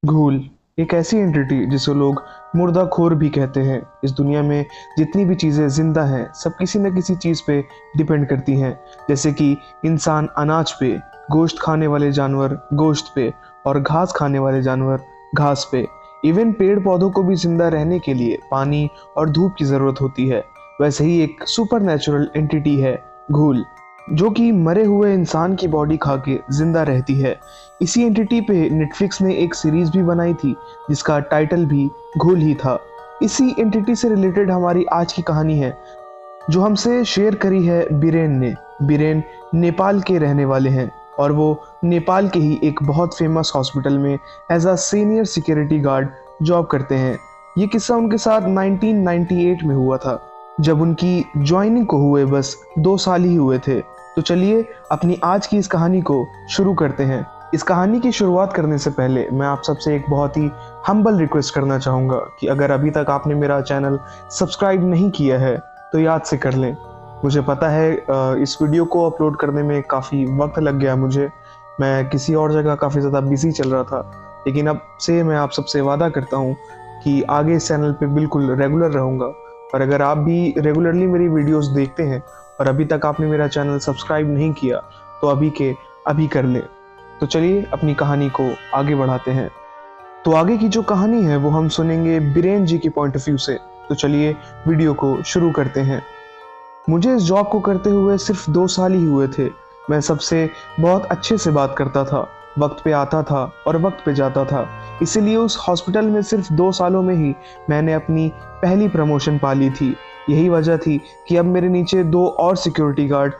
घूल एक ऐसी एंटिटी जिसे लोग मुर्दाखोर भी कहते हैं। इस दुनिया में जितनी भी चीज़ें जिंदा हैं सब किसी न किसी चीज़ पे डिपेंड करती हैं। जैसे कि इंसान अनाज पे, गोश्त खाने वाले जानवर गोश्त पे और घास खाने वाले जानवर घास पे। इवन पेड़ पौधों को भी जिंदा रहने के लिए पानी और धूप की ज़रूरत होती है। वैसे ही एक सुपर नेचुरल एंटिटी है घूल, जो कि मरे हुए इंसान की बॉडी खा के जिंदा रहती है। इसी एंटिटी पे नेटफ्लिक्स ने एक सीरीज भी बनाई थी जिसका टाइटल भी घूल ही था। इसी एंटिटी से रिलेटेड हमारी आज की कहानी है जो हमसे शेयर करी है बीरेन ने। बीरेन नेपाल के रहने वाले हैं और वो नेपाल के ही एक बहुत फेमस हॉस्पिटल में as a senior security guard job करते हैं। ये किस्सा उनके साथ 1998 में हुआ था, जब उनकी ज्वाइनिंग को हुए बस 2 साल ही हुए थे। तो चलिए अपनी आज की इस कहानी को शुरू करते हैं। इस कहानी की शुरुआत करने से पहले मैं आप सबसे एक बहुत ही हम्बल रिक्वेस्ट करना चाहूँगा कि अगर अभी तक आपने मेरा चैनल सब्सक्राइब नहीं किया है तो याद से कर लें। मुझे पता है इस वीडियो को अपलोड करने में काफ़ी वक्त लग गया मुझे। मैं किसी और जगह काफ़ी ज़्यादा बिजी चल रहा था, लेकिन अब से मैं आप सबसे वादा करता हूँ कि आगे इस चैनल पे बिल्कुल रेगुलर रहूँगा। और अगर आप भी रेगुलरली मेरी वीडियोस देखते हैं और अभी तक आपने मेरा चैनल सब्सक्राइब नहीं किया तो अभी के अभी कर लें। तो चलिए अपनी कहानी को आगे बढ़ाते हैं। तो आगे की जो कहानी है वो हम सुनेंगे बीरेन जी की पॉइंट ऑफ व्यू से। तो चलिए वीडियो को शुरू करते हैं। मुझे इस जॉब को करते हुए सिर्फ 2 साल ही हुए थे। मैं सबसे बहुत अच्छे से बात करता था, वक्त पे आता था और वक्त पे जाता था। इसीलिए उस हॉस्पिटल में सिर्फ 2 सालों में ही मैंने अपनी पहली प्रमोशन पा ली थी। यही वजह थी कि अब मेरे नीचे 2 और सिक्योरिटी गार्ड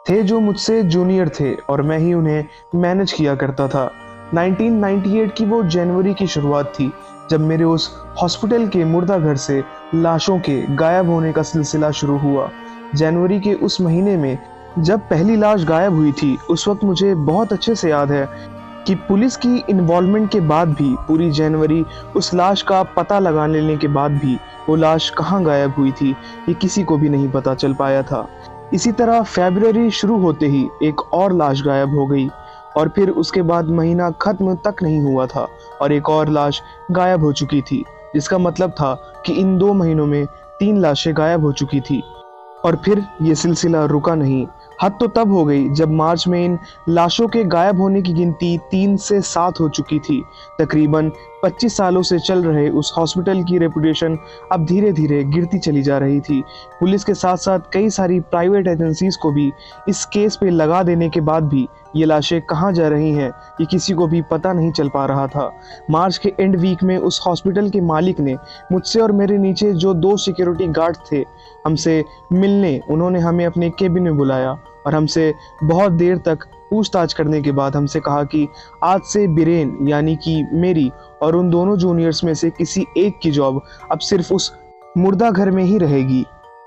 थे जो मुझसे जूनियर थे और मैं ही उन्हें मैनेज किया करता था। 1998 की वो जनवरी की शुरुआत थी जब मेरे उस हॉस्पिटल के मुर्दा घर से लाशों के गायब होने का सिलसिला शुरू हुआ। जनवरी के उस महीने में जब पहली लाश गायब हुई थी, उस वक्त मुझे बहुत अच्छे से याद है कि पुलिस की इन्वॉल्वमेंट के बाद भी पूरी जनवरी उस लाश का पता लगा लेने के बाद भी वो लाश कहाँ गायब हुई थी ये किसी को भी नहीं पता चल पाया था। इसी तरह फरवरी शुरू होते ही एक और लाश गायब हो गई और फिर उसके बाद महीना खत्म तक नहीं हुआ था और एक और लाश गायब हो चुकी थी, जिसका मतलब था कि इन 2 महीनों में 3 लाशें गायब हो चुकी थी। और फिर ये सिलसिला रुका नहीं। हद तो तब हो गई जब मार्च में इन लाशों के गायब होने की गिनती 3 से 7 हो चुकी थी। तकरीबन 25 सालों से चल रहे उस हॉस्पिटल की रेपुटेशन अब धीरे धीरे गिरती चली जा रही थी। पुलिस के साथ साथ कई सारी प्राइवेट एजेंसीज को भी इस केस पे लगा देने के बाद भी ये लाशें कहाँ जा रही हैं ये किसी को भी पता नहीं चल पा रहा था। मार्च के एंड वीक में उस हॉस्पिटल के मालिक ने मुझसे और मेरे नीचे जो 2 सिक्योरिटी गार्ड थे हमसे मिलने उन्होंने हमें अपने केबिन में बुलाया और हमसे बहुत देर तक पूछताछ करने के बाद हमसे कहा कि आज से बीरेन यानी कि मेरी और उन दोनों जूनियर्स में से किसी एक की जॉब अब सिर्फ उस मुर्दा घर में ही रहेगी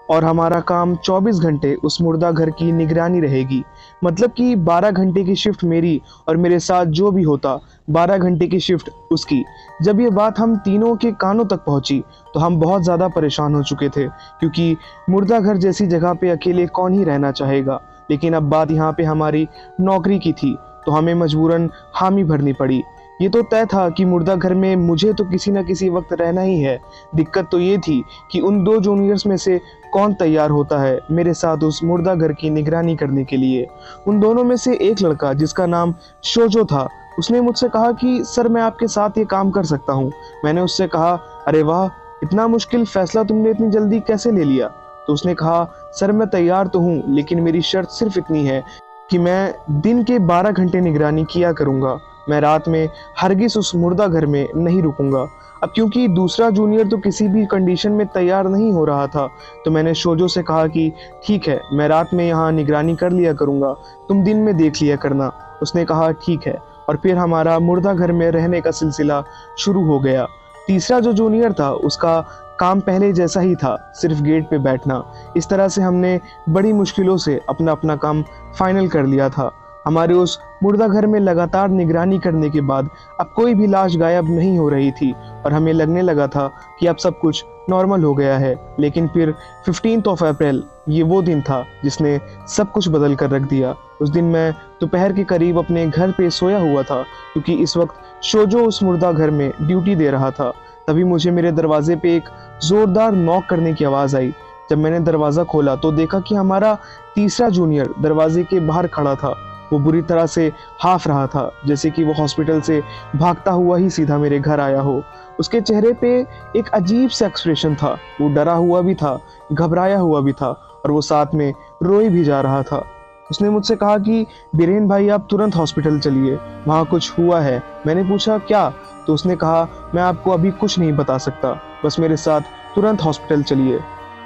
और हमारा काम 24 घंटे उस मुर्दा घर की निगरानी रहेगी। मतलब कि 12 घंटे की शिफ्ट मेरी और मेरे साथ जो भी होता 12 घंटे की शिफ्ट उसकी। जब ये बात हम तीनों के कानों तक पहुंची तो हम बहुत ज़्यादा परेशान हो चुके थे, क्योंकि मुर्दा घर जैसी जगह पे अकेले कौन ही रहना चाहेगा। लेकिन अब बात यहाँ पे हमारी नौकरी की थी तो हमें मजबूरन हामी भरनी पड़ी। ये तो तय था कि मुर्दा घर में मुझे तो किसी न किसी वक्त रहना ही है। दिक्कत तो ये थी कि उन 2 जूनियर्स में से कौन तैयार होता है मेरे साथ उस मुर्दा घर की निगरानी करने के लिए। उन दोनों में से एक लड़का जिसका नाम शोजो था, उसने मुझसे कहा कि सर मैं आपके साथ ये काम कर सकता हूँ। मैंने उससे कहा, अरे वाह, इतना मुश्किल फैसला तुमने इतनी जल्दी कैसे ले लिया? तो उसने कहा, सर मैं तैयार तो हूँ, लेकिन मेरी शर्त सिर्फ इतनी है कि मैं दिन के 12 घंटे निगरानी किया करूँगा। मैं रात में हरगिज उस मुर्दा घर में नहीं रुकूंगा। अब क्योंकि दूसरा जूनियर तो किसी भी कंडीशन में तैयार नहीं हो रहा था तो मैंने शोजो से कहा कि ठीक है, मैं रात में यहाँ निगरानी कर लिया करूँगा, तुम दिन में देख लिया करना। उसने कहा ठीक है और फिर हमारा मुर्दा घर में रहने का सिलसिला शुरू हो गया। तीसरा जो जूनियर था उसका काम पहले जैसा ही था, सिर्फ गेट पे बैठना। इस तरह से हमने बड़ी मुश्किलों से अपना अपना काम फाइनल कर लिया था। हमारे उस मुर्दा घर में लगातार निगरानी करने के बाद अब कोई भी लाश गायब नहीं हो रही थी और हमें लगने लगा था कि अब सब कुछ नॉर्मल हो गया है। लेकिन फिर 15 अप्रैल ये वो दिन था जिसने सब कुछ बदल कर रख दिया। उस दिन मैं दोपहर के करीब अपने घर पे सोया हुआ था, क्योंकि इस वक्त शोजो उस मुर्दा घर में ड्यूटी दे रहा था। तभी मुझे मेरे दरवाजे पे एक जोरदार नॉक करने की आवाज़ आई। जब मैंने दरवाज़ा खोला तो देखा कि हमारा तीसरा जूनियर दरवाजे के बाहर खड़ा था। वो बुरी तरह से हाफ रहा था, जैसे कि वो हॉस्पिटल से भागता हुआ ही सीधा मेरे घर आया हो। उसके चेहरे पे एक अजीब सा एक्सप्रेशन था। वो डरा हुआ भी था, घबराया हुआ भी था और वो साथ में रोए भी जा रहा था। उसने मुझसे कहा कि बीरेन भाई, आप तुरंत हॉस्पिटल चलिए, वहाँ कुछ हुआ है। मैंने पूछा क्या? तो उसने कहा, मैं आपको अभी कुछ नहीं बता सकता, बस मेरे साथ तुरंत हॉस्पिटल चलिए।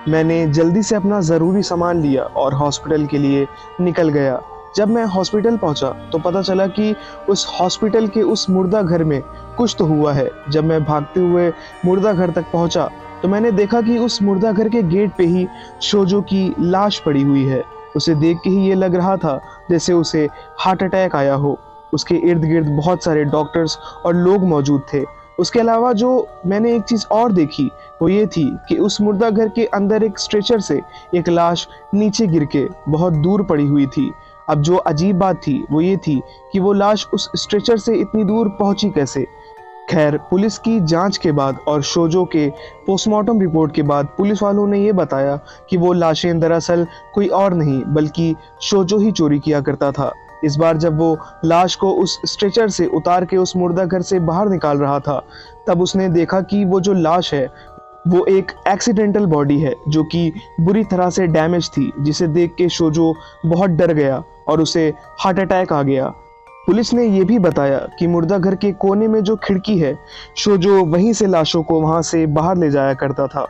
मैंने जल्दी से अपना ज़रूरी सामान लिया और हॉस्पिटल के लिए निकल गया। जब मैं हॉस्पिटल पहुंचा तो पता चला कि उस हॉस्पिटल के उस मुर्दा घर में कुछ तो हुआ है। जब मैं भागते हुए मुर्दा घर तक पहुंचा तो मैंने देखा कि उस मुर्दा घर के गेट पे ही शोजो की लाश पड़ी हुई है। उसे देख के ही ये लग रहा था जैसे उसे हार्ट अटैक आया हो। उसके इर्द गिर्द बहुत सारे डॉक्टर्स और लोग मौजूद थे। उसके अलावा जो मैंने एक चीज़ और देखी वो ये थी कि उस मुर्दा घर के अंदर एक स्ट्रेचर से एक लाश नीचे गिर के बहुत दूर पड़ी हुई थी। अब जो अजीब बात थी वो ये थी कि वो लाश उस स्ट्रेचर से इतनी दूर पहुंची कैसे। खैर, पुलिस की जांच के बाद और शोजो के पोस्टमार्टम रिपोर्ट के बाद पुलिस वालों ने ये बताया कि वो लाशें दरअसल कोई और नहीं बल्कि शोजो ही चोरी किया करता था। इस बार जब वो लाश को उस स्ट्रेचर से उतार के उस मुर्दा घर से बाहर निकाल रहा था, तब उसने देखा कि वो जो लाश है वो एक एक्सीडेंटल बॉडी है जो कि बुरी तरह से डैमेज थी, जिसे देख के शोजो बहुत डर गया और उसे हार्ट अटैक आ गया। पुलिस ने यह भी बताया कि मुर्दा घर के कोने में जो खिड़की है, शोजो वहीं से लाशों को वहां से बाहर ले जाया करता था।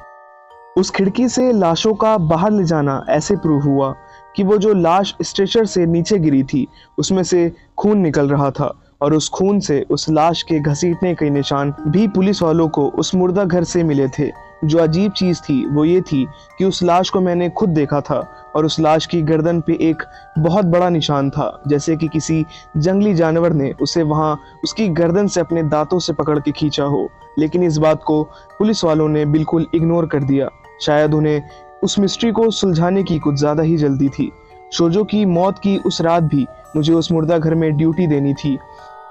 उस खिड़की से लाशों का बाहर ले जाना ऐसे प्रूव हुआ कि वो जो लाश स्ट्रेचर से नीचे गिरी थी उसमें से खून निकल रहा था और उस खून से उस लाश के घसीटने के निशान भी पुलिस वालों को उस मुर्दा घर से मिले थे। जो अजीब चीज़ थी वो ये थी कि उस लाश को मैंने खुद देखा था और उस लाश की गर्दन पे एक बहुत बड़ा निशान था, जैसे कि किसी जंगली जानवर ने उसे वहां उसकी गर्दन से अपने दांतों से पकड़ के खींचा हो। लेकिन इस बात को पुलिस वालों ने बिल्कुल इग्नोर कर दिया। शायद उन्हें उस मिस्ट्री को सुलझाने की कुछ ज़्यादा ही जल्दी थी। शोजो की मौत की उस रात भी मुझे उस मुर्दा घर में ड्यूटी देनी थी।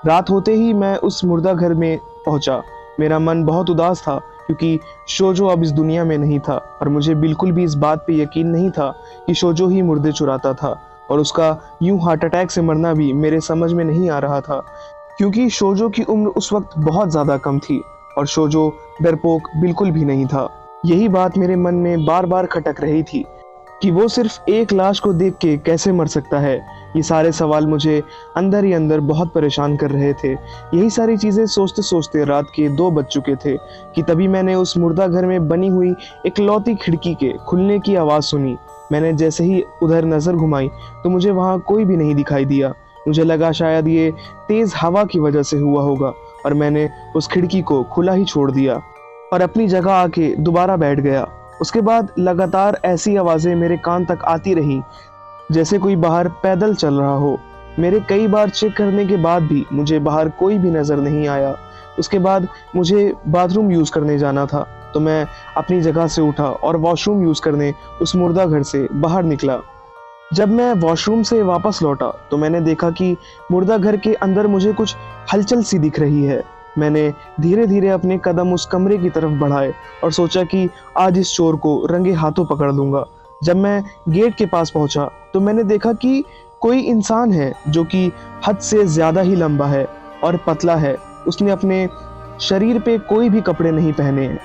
रात होते ही मैं उस मुर्दा घर में पहुंचा। मेरा मन बहुत उदास था क्योंकि शोजो अब इस दुनिया में नहीं था और मुझे बिल्कुल भी इस बात पे यकीन नहीं था कि शोजो ही मुर्दे चुराता था, और उसका यूं हार्ट अटैक से मरना भी मेरे समझ में नहीं आ रहा था, क्योंकि शोजो की उम्र उस वक्त बहुत ज़्यादा कम थी और शोजो डरपोक बिल्कुल भी नहीं था। यही बात मेरे मन में बार बार खटक रही थी कि वो सिर्फ एक लाश को देख के कैसे मर सकता है। ये सारे सवाल मुझे अंदर ही अंदर बहुत परेशान कर रहे थे। यही सारी चीज़ें सोचते सोचते रात के 2 बज चुके थे कि तभी मैंने उस मुर्दा घर में बनी हुई इकलौती खिड़की के खुलने की आवाज़ सुनी। मैंने जैसे ही उधर नज़र घुमाई तो मुझे वहाँ कोई भी नहीं दिखाई दिया। मुझे लगा शायद ये तेज़ हवा की वजह से हुआ होगा और मैंने उस खिड़की को खुला ही छोड़ दिया और अपनी जगह आके दोबारा बैठ गया। उसके बाद लगातार ऐसी आवाज़ें मेरे कान तक आती रहीं जैसे कोई बाहर पैदल चल रहा हो। मेरे कई बार चेक करने के बाद भी मुझे बाहर कोई भी नज़र नहीं आया। उसके बाद मुझे बाथरूम यूज़ करने जाना था तो मैं अपनी जगह से उठा और वॉशरूम यूज़ करने उस मुर्दा घर से बाहर निकला। जब मैं वॉशरूम से वापस लौटा तो मैंने देखा कि मुर्दा घर के अंदर मुझे कुछ हलचल सी दिख रही है। मैंने धीरे धीरे अपने कदम उस कमरे की तरफ बढ़ाए और सोचा कि आज इस चोर को रंगे हाथों पकड़ लूँगा। जब मैं गेट के पास पहुंचा तो मैंने देखा कि कोई इंसान है जो कि हद से ज़्यादा ही लंबा है और पतला है। उसने अपने शरीर पे कोई भी कपड़े नहीं पहने हैं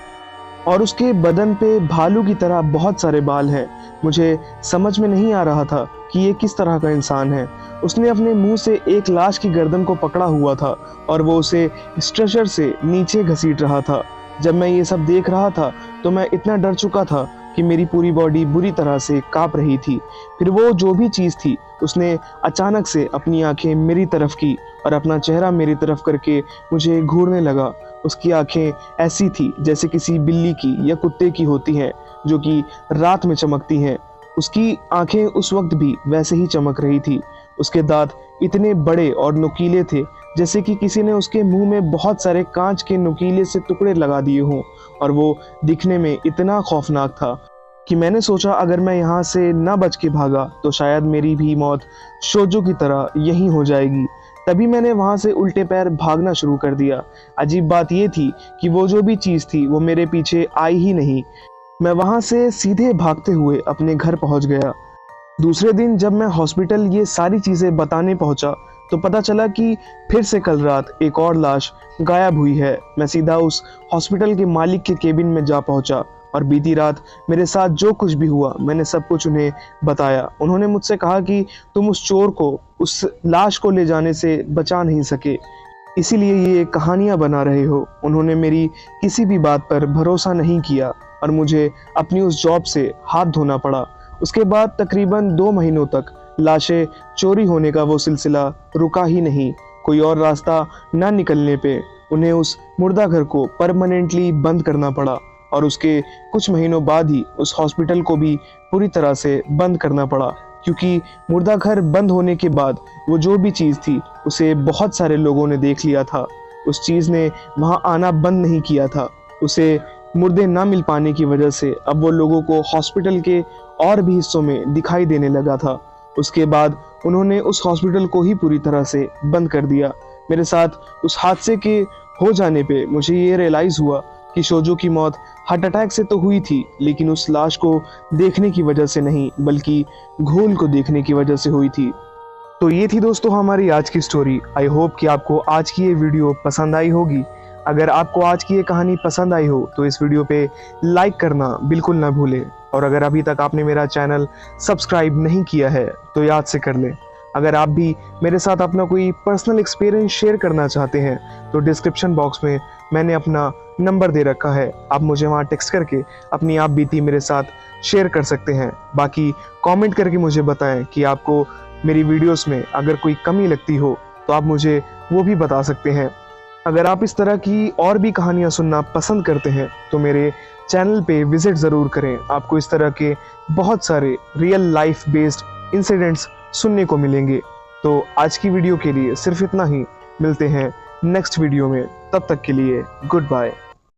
और उसके बदन पे भालू की तरह बहुत सारे बाल हैं। मुझे समझ में नहीं आ रहा था कि ये किस तरह का इंसान है। उसने अपने मुंह से एक लाश की गर्दन को पकड़ा हुआ था और वो उसे स्ट्रेचर से नीचे घसीट रहा था। जब मैं ये सब देख रहा था तो मैं इतना डर चुका था कि मेरी पूरी बॉडी बुरी तरह से कांप रही थी। फिर वो जो भी चीज़ थी उसने अचानक से अपनी आंखें मेरी तरफ की और अपना चेहरा मेरी तरफ करके मुझे घूरने लगा। उसकी आंखें ऐसी थी जैसे किसी बिल्ली की या कुत्ते की होती हैं जो कि रात में चमकती हैं। उसकी आंखें उस वक्त भी वैसे ही चमक रही थी उसके दांत इतने बड़े और नुकीले थे जैसे कि किसी ने उसके मुंह में बहुत सारे कांच के नुकीले से टुकड़े लगा दिए हों, और वो दिखने में इतना खौफनाक था कि मैंने सोचा अगर मैं यहाँ से न बच के भागा तो शायद मेरी भी मौत शोजो की तरह यहीं हो जाएगी। तभी मैंने वहाँ से उल्टे पैर भागना शुरू कर दिया। अजीब बात ये थी कि वो जो भी चीज़ थी वो मेरे पीछे आई ही नहीं। मैं वहाँ से सीधे भागते हुए अपने घर पहुँच गया। दूसरे दिन जब मैं हॉस्पिटल ये सारी चीज़ें बताने पहुँचा तो पता चला कि फिर से कल रात एक और लाश गायब हुई है। मैं सीधा उस हॉस्पिटल के मालिक के केबिन में जा पहुँचा और बीती रात मेरे साथ जो कुछ भी हुआ मैंने सब कुछ उन्हें बताया। उन्होंने मुझसे कहा कि तुम उस चोर को उस लाश को ले जाने से बचा नहीं सके, इसीलिए ये कहानियाँ बना रहे हो। उन्होंने मेरी किसी भी बात पर भरोसा नहीं किया और मुझे अपनी उस जॉब से हाथ धोना पड़ा। उसके बाद तकरीबन 2 महीनों तक लाशें चोरी होने का वो सिलसिला रुका ही नहीं। कोई और रास्ता ना निकलने पे उन्हें उस मुर्दा घर को परमानेंटली बंद करना पड़ा और उसके कुछ महीनों बाद ही उस हॉस्पिटल को भी पूरी तरह से बंद करना पड़ा, क्योंकि मुर्दा घर बंद होने के बाद वो जो भी चीज़ थी उसे बहुत सारे लोगों ने देख लिया था। उस चीज़ ने वहाँ आना बंद नहीं किया था। उसे मुर्दे ना मिल पाने की वजह से अब वो लोगों को हॉस्पिटल के और भी हिस्सों में दिखाई देने लगा था। उसके बाद उन्होंने उस हॉस्पिटल को ही पूरी तरह से बंद कर दिया। मेरे साथ उस हादसे के हो जाने पे मुझे ये रियलाइज़ हुआ कि शोजो की मौत हार्ट अटैक से तो हुई थी, लेकिन उस लाश को देखने की वजह से नहीं बल्कि घोल को देखने की वजह से हुई थी। तो ये थी दोस्तों हमारी आज की स्टोरी। आई होप कि आपको आज की ये वीडियो पसंद आई होगी। अगर आपको आज की ये कहानी पसंद आई हो तो इस वीडियो पे लाइक करना बिल्कुल ना भूलें, और अगर अभी तक आपने मेरा चैनल सब्सक्राइब नहीं किया है तो याद से कर लें। अगर आप भी मेरे साथ अपना कोई पर्सनल एक्सपीरियंस शेयर करना चाहते हैं तो डिस्क्रिप्शन बॉक्स में मैंने अपना नंबर दे रखा है, आप मुझे वहाँ टेक्स्ट करके अपनी आप बीती मेरे साथ शेयर कर सकते हैं। बाकी कमेंट करके मुझे बताएं कि आपको मेरी वीडियोस में अगर कोई कमी लगती हो तो आप मुझे वो भी बता सकते हैं। अगर आप इस तरह की और भी कहानियाँ सुनना पसंद करते हैं तो मेरे चैनल पे विजिट ज़रूर करें। आपको इस तरह के बहुत सारे रियल लाइफ बेस्ड इंसिडेंट्स सुनने को मिलेंगे। तो आज की वीडियो के लिए सिर्फ इतना ही। मिलते हैं नेक्स्ट वीडियो में, तब तक के लिए गुड बाय।